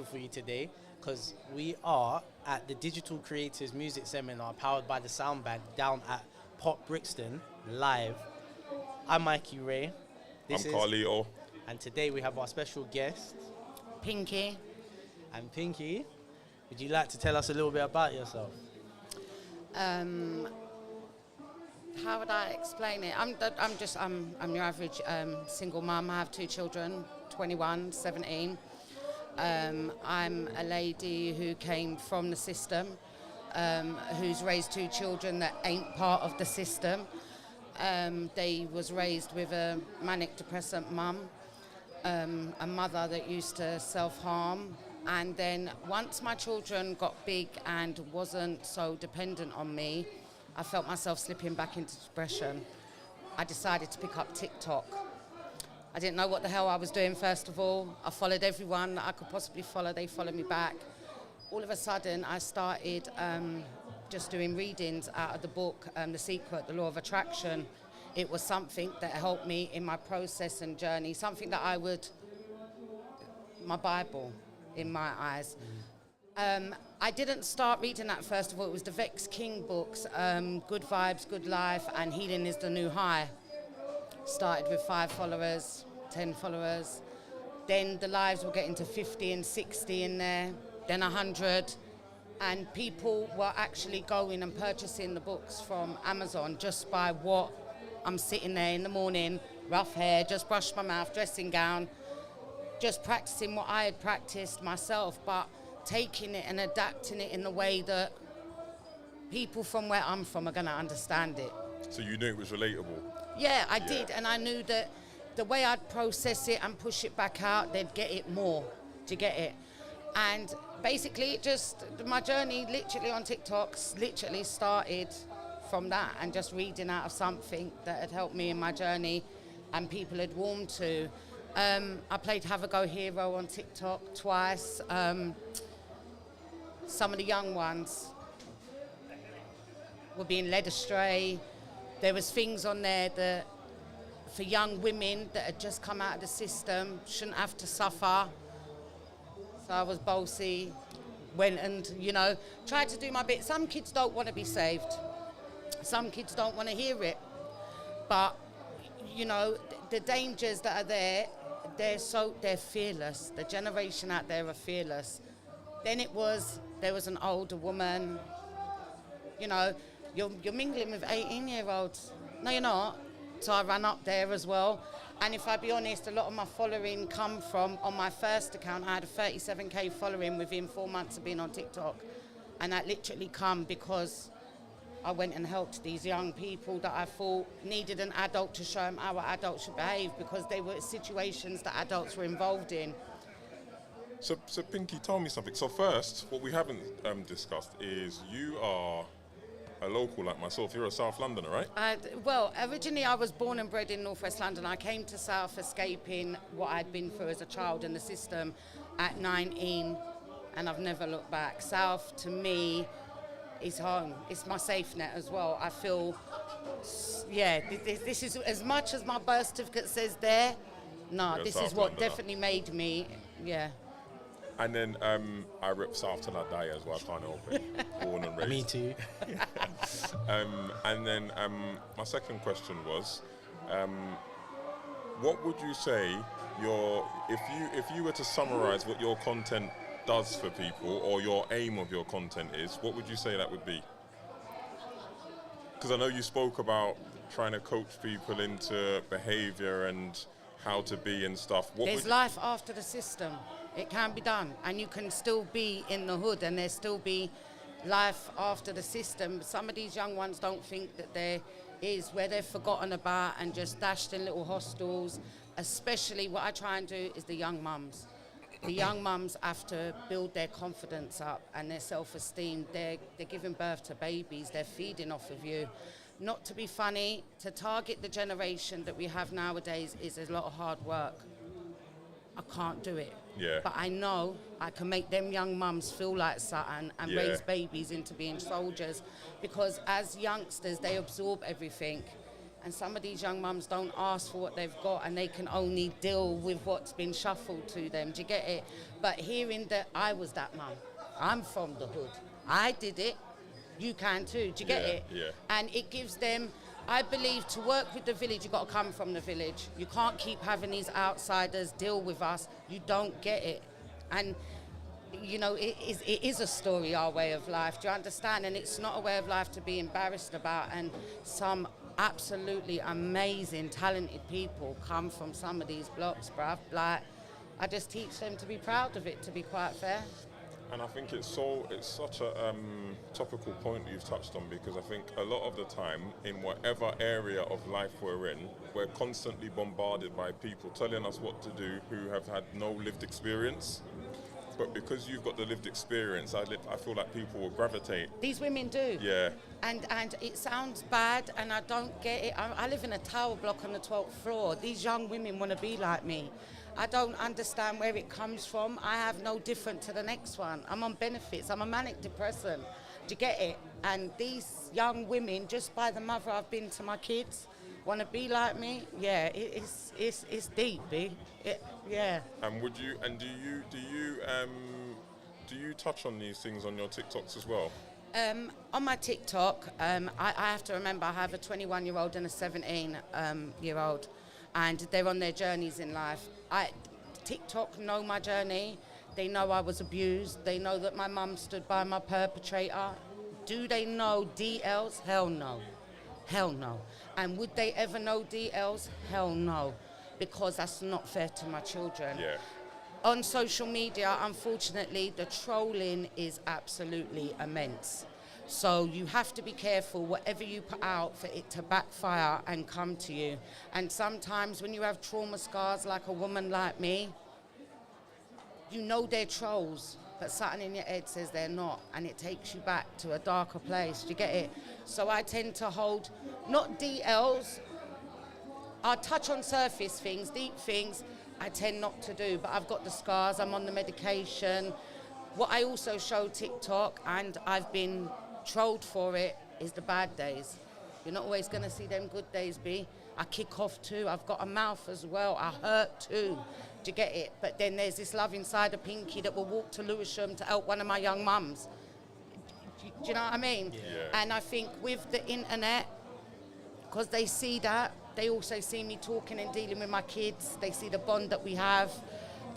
for you today because we are at the Digital Creators Music Seminar powered by the Sound Bank down at Pop Brixton live. I'm Mikey Ray. I'm Carlito. And today we have our special guest. Pinky. And Pinky, would you like to tell us a little bit about yourself? How would I explain it? I'm your average single mum. I have two children, 21, 17. I'm a lady who came from the system, who's raised two children that ain't part of the system. They was raised with a manic depressant mum, a mother that used to self-harm. And then once my children got big and wasn't so dependent on me, I felt myself slipping back into depression. I decided to pick up TikTok. I didn't know what the hell I was doing, first of all. I followed everyone that I could possibly follow. They followed me back. All of a sudden, I started just doing readings out of the book, The Secret, The Law of Attraction. It was something that helped me in my process and journey, something that my Bible in my eyes. I didn't start reading that, first of all. It was the Vex King books, Good Vibes, Good Life, and Healing is the New High. Started with 5 followers, 10 followers. Then the lives were getting to 50 and 60 in there, then 100. And people were actually going and purchasing the books from Amazon just by what I'm sitting there in the morning, rough hair, just brushed my mouth, dressing gown, just practicing what I had practiced myself, but taking it and adapting it in the way that people from where I'm from are going to understand it. So you knew it was relatable? Yeah, I did, and I knew that the way I'd process it and push it back out, they'd get it more to get it. And basically, my journey literally on TikTok literally started from that and just reading out of something that had helped me in my journey and people had warmed to. I played Have a Go Hero on TikTok twice. Some of the young ones were being led astray. There was things on there that for young women that had just come out of the system shouldn't have to suffer. So I was bossy, went and, tried to do my bit. Some kids don't want to be saved. Some kids don't want to hear it. But, the dangers that are there, they're fearless. The generation out there are fearless. Then there was an older woman, you're mingling with 18-year-olds. No, you're not. So I ran up there as well. And if I be honest, a lot of my following come from, on my first account, I had a 37K following within 4 months of being on TikTok. And that literally come because I went and helped these young people that I thought needed an adult to show them how adults should behave because they were situations that adults were involved in. So Pinky, tell me something. So first, what we haven't discussed is you are a local like myself. You're a South Londoner, right? Well, originally I was born and bred in North West London. I came to South escaping what I'd been through as a child in the system at 19, and I've never looked back. South, to me, is home. It's my safe net as well. I feel, this is, as much as my birth certificate says there, this is what definitely made me, And then I rip South till I die as well. I can't help it. Born and raised. Me too. And then my second question was, what would you say if you were to summarize what your content does for people or your aim of your content is, what would you say that would be? Because I know you spoke about trying to coach people into behavior and how to be and stuff. There's life after the system. It can be done, and you can still be in the hood, and there still be life after the system. Some of these young ones don't think that there is, where they're forgotten about and just dashed in little hostels. Especially what I try and do is the young mums. The young mums have to build their confidence up and their self-esteem. They're giving birth to babies. They're feeding off of you. Not to be funny, to target the generation that we have nowadays is a lot of hard work. I can't do it. Yeah. But I know I can make them young mums feel like something and raise babies into being soldiers, because as youngsters they absorb everything. And some of these young mums don't ask for what they've got, and they can only deal with what's been shuffled to them. Do you get it? But hearing that I was that mum, I'm from the hood, I did it, you can too. Do you get it? Yeah. And it gives them, I believe, to work with the village, you've got to come from the village. You can't keep having these outsiders deal with us. You don't get it. And you know, it is a story, our way of life. Do you understand? And it's not a way of life to be embarrassed about. And some absolutely amazing, talented people come from some of these blocks, bruv. Like, I just teach them to be proud of it, to be quite fair. And I think it's such a topical point that you've touched on, because I think a lot of the time, in whatever area of life we're in, we're constantly bombarded by people telling us what to do who have had no lived experience. But because you've got the lived experience, I feel like people will gravitate. These women do. Yeah. And it sounds bad, and I don't get it. I live in a tower block on the 12th floor. These young women want to be like me. I don't understand where it comes from. I have no different to the next one. I'm on benefits. I'm a manic depressant. Do you get it? And these young women, just by the mother I've been to my kids, want to be like me. Yeah, it's deep, B. Yeah. And do you touch on these things on your TikToks as well? On my TikTok, I have to remember I have a 21-year-old and a 17-year-old, and they're on their journeys in life. TikTok know my journey. They know I was abused. They know that my mum stood by my perpetrator. Do they know DLs? Hell no. Hell no. And would they ever know DLs? Hell no. Because that's not fair to my children. Yeah. On social media, unfortunately, the trolling is absolutely immense. So you have to be careful whatever you put out for it to backfire and come to you. And sometimes when you have trauma scars like a woman like me, you know they're trolls, but something in your head says they're not, and it takes you back to a darker place. Do you get it? So I tend to hold, not DLs, I'll touch on surface things, deep things, I tend not to do, but I've got the scars, I'm on the medication. What I also show TikTok, and I've been trolled for it, is the bad days. You're not always going to see them good days, B. I kick off too, I've got a mouth as well, I hurt too. Do you get it? But then there's this love inside of Pinky that will walk to Lewisham to help one of my young mums. Do you know what I mean? Yeah. And I think with the internet, because they see that, they also see me talking and dealing with my kids. They see the bond that we have.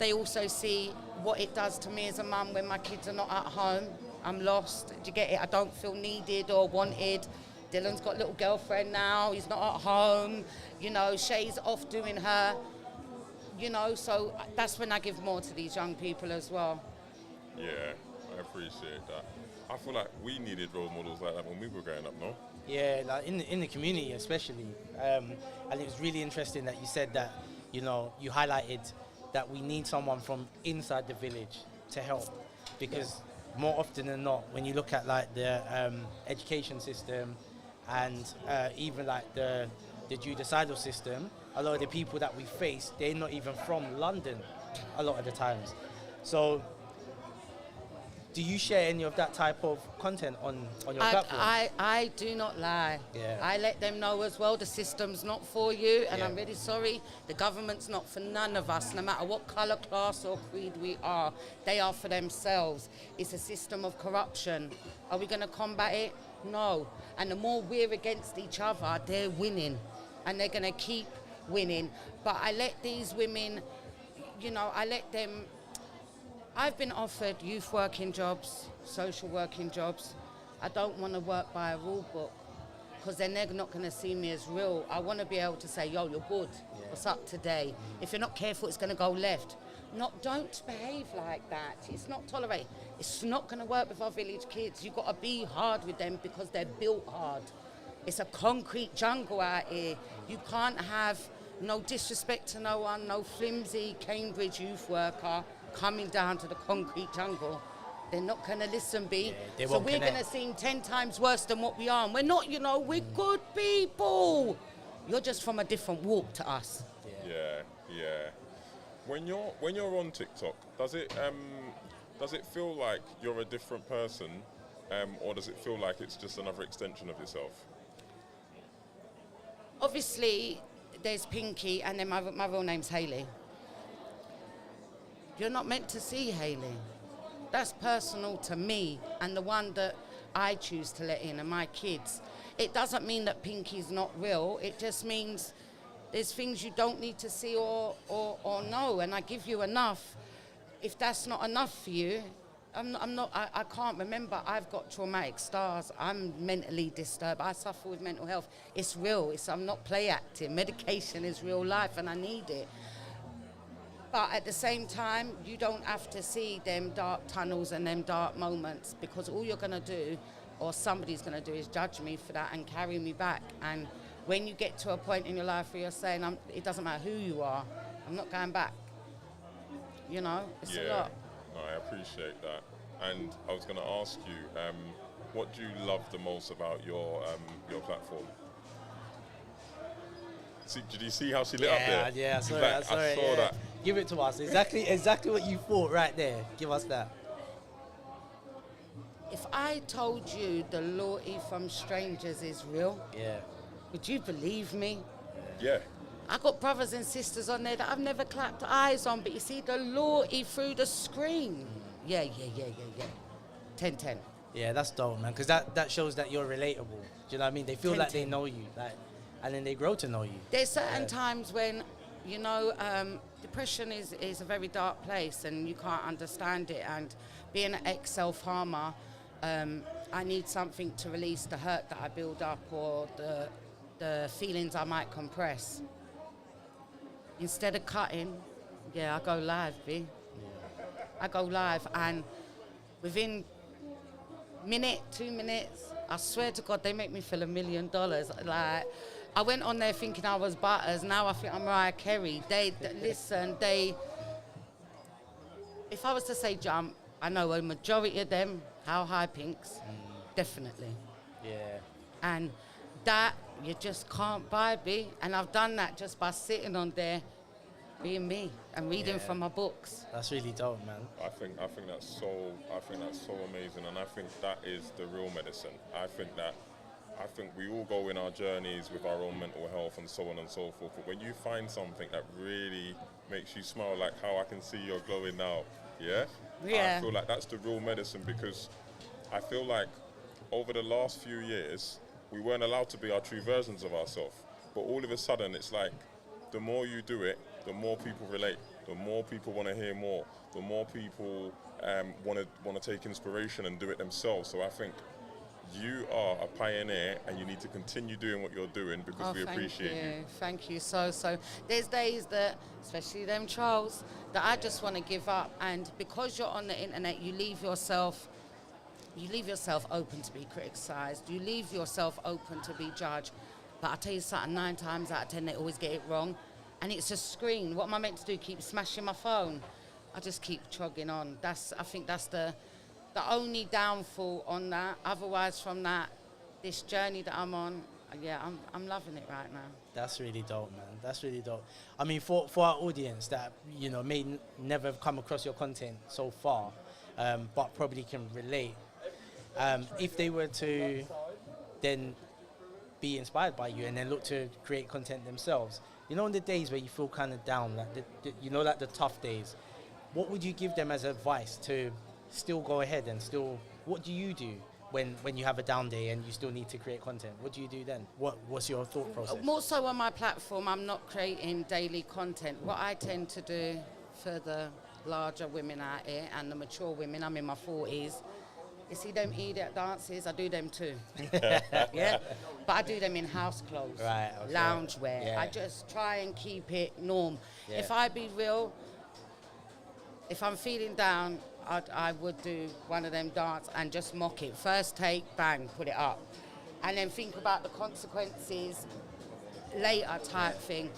They also see what it does to me as a mum when my kids are not at home. I'm lost. Do you get it? I don't feel needed or wanted. Dylan's got a little girlfriend now. He's not at home. You know, Shay's off doing her. You know, so that's when I give more to these young people as well. Yeah, I appreciate that. I feel like we needed role models like that when we were growing up, no? Yeah, like in the community especially. And it was really interesting that you said that, you know, you highlighted that we need someone from inside the village to help, because more often than not, when you look at like the education system and even like the judicial system, a lot of the people that we face, they're not even from London a lot of the times. So do you share any of that type of content on your platform? I do not lie. Yeah. I let them know as well, the system's not for you, and Yeah. I'm really sorry. The government's not for none of us, no matter what colour, class or creed we are. They are for themselves. It's a system of corruption. Are we going to combat it? No. And the more we're against each other, they're winning. And they're going to keep winning. But I let these women, you know, I've been offered youth working jobs, social working jobs. I don't want to work by a rule book, because then they're not going to see me as real. I want to be able to say, yo, you're good. Yeah. What's up today? If you're not careful, it's going to go left. Don't behave like that. It's not tolerated. It's not going to work with our village kids. You've got to be hard with them because they're built hard. It's a concrete jungle out here. You can't have, no disrespect to no one, no flimsy Cambridge youth worker coming down to the concrete jungle. They're not going to listen, B. Yeah, so we're going to seem 10 times worse than what we are. And we're not, you know, we're good people. You're just from a different walk to us. Yeah. When you're on TikTok, does it feel like you're a different person, or does it feel like it's just another extension of yourself? obviously, there's Pinky, and then my real name's Hayley. You're not meant to see Hayley. That's personal to me and the one that I choose to let in, and my kids. It doesn't mean that Pinky's not real. It just means there's things you don't need to see or know, and I give you enough. If that's not enough for you, I can't remember. I've got traumatic scars. I'm mentally disturbed. I suffer with mental health. It's real. I'm not play acting. Medication is real life, and I need it. But at the same time, you don't have to see them dark tunnels and them dark moments, because all you're going to do, or somebody's going to do, is judge me for that and carry me back. And when you get to a point in your life where you're saying, it doesn't matter who you are, I'm not going back. You know, it's a lot. No, I appreciate that. And I was going to ask you, what do you love the most about your platform? See, did you see how she lit up there? Yeah, I saw I saw that. Give it to us. Exactly what you thought right there. Give us that. If I told you the loyalty from strangers is real, would you believe me? Yeah. I got brothers and sisters on there that I've never clapped eyes on, but you see the loyalty through the screen. Yeah. 10-10. Yeah, that's dope, man, because that shows that you're relatable. Do you know what I mean? They feel like they know you, and then they grow to know you. There's certain times when, you know, depression is a very dark place and you can't understand it. And being an ex-self-harmer, I need something to release the hurt that I build up, or the feelings I might compress. Instead of cutting, I go live, B. I go live, and within minute, 2 minutes, I swear to God, they make me feel $1 million. Like, I went on there thinking I was Butters. Now I think I'm Mariah Carey. If I was to say jump, I know a majority of them, how high, Pinks? Definitely. Yeah. And that you just can't buy, B. And I've done that just by sitting on there, being me and reading from my books. That's really dope, man. I think that's so amazing, and I think that is the real medicine. I think we all go in our journeys with our own mental health and so on and so forth. But when you find something that really makes you smile, like how I can see you're glowing now, I feel like that's the real medicine, because I feel like over the last few years, we weren't allowed to be our true versions of ourselves. But all of a sudden, it's like the more you do it, the more people relate, the more people want to hear more, the more people want to take inspiration and do it themselves. So I think you are a pioneer, and you need to continue doing what you're doing, because we appreciate you. Thank you. So there's days that, especially them trolls, that I just want to give up. And because you're on the internet, you leave yourself open to be criticised. You leave yourself open to be judged. But I tell you something, 9 times out of 10, they always get it wrong. And it's a screen. What am I meant to do? Keep smashing my phone? I just keep trogging on. I think that's the only downfall on that. Otherwise, from that, this journey that I'm on, I'm loving it right now. That's really dope, man. That's really dope. I mean, for our audience that, you know, may never have come across your content so far, but probably can relate, if they were to then be inspired by you and then look to create content themselves, you know, on the days where you feel kind of down, like the tough days, what would you give them as advice to still go ahead and still, what do you do when you have a down day and you still need to create content? What do you do then? What's your thought process? More so on my platform, I'm not creating daily content. What I tend to do for the larger women out here and the mature women, I'm in my 40s, you see them idiot dances, I do them too. Yeah? But I do them in house clothes, right, okay. Loungewear. Yeah. I just try and keep it norm. Yeah. If I be real, if I'm feeling down, I would do one of them dance and just mock it. First take, bang, put it up. And then think about the consequences later type thing.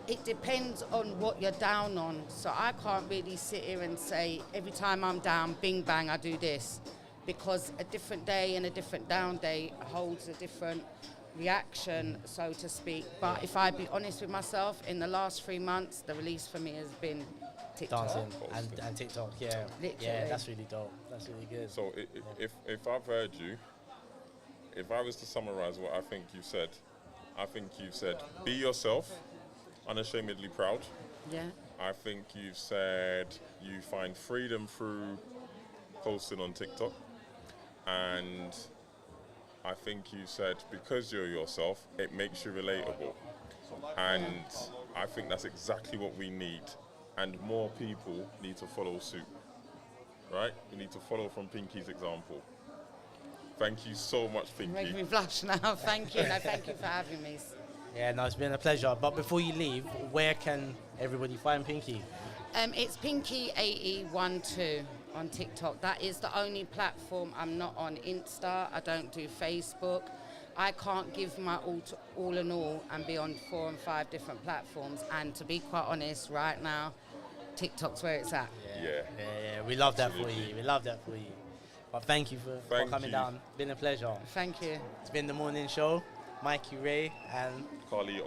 It depends on what you're down on. So I can't really sit here and say, every time I'm down, bing, bang, I do this. Because a different day and a different down day holds a different reaction, so to speak. But if I be honest with myself, in the last 3 months, the release for me has been TikTok. Dancing and TikTok, yeah. Literally. Yeah, that's really dope. That's really good. So if I've heard you, if I was to summarize what I think you said, I think you've said be yourself, unashamedly proud. Yeah. I think you've said you find freedom through posting on TikTok. And I think you said because you're yourself, it makes you relatable. And I think that's exactly what we need. And more people need to follow suit. Right? We need to follow from Pinky's example. Thank you so much, You're making Pinky. me blush now. Thank you. No, thank you for having me. Yeah, no, it's been a pleasure. But before you leave, where can everybody find Pinky? It's Pinky8012 on TikTok. That is the only platform I'm not on. Insta, I don't do Facebook. I can't give my all in all and be on 4 and 5 different platforms. And to be quite honest, right now, TikTok's where it's at. Yeah. Yeah, we love that for you. We love that for you. But thank you for Thank coming you. down. It's been a pleasure. Thank you. It's been the morning show. Mikey Ray and Carly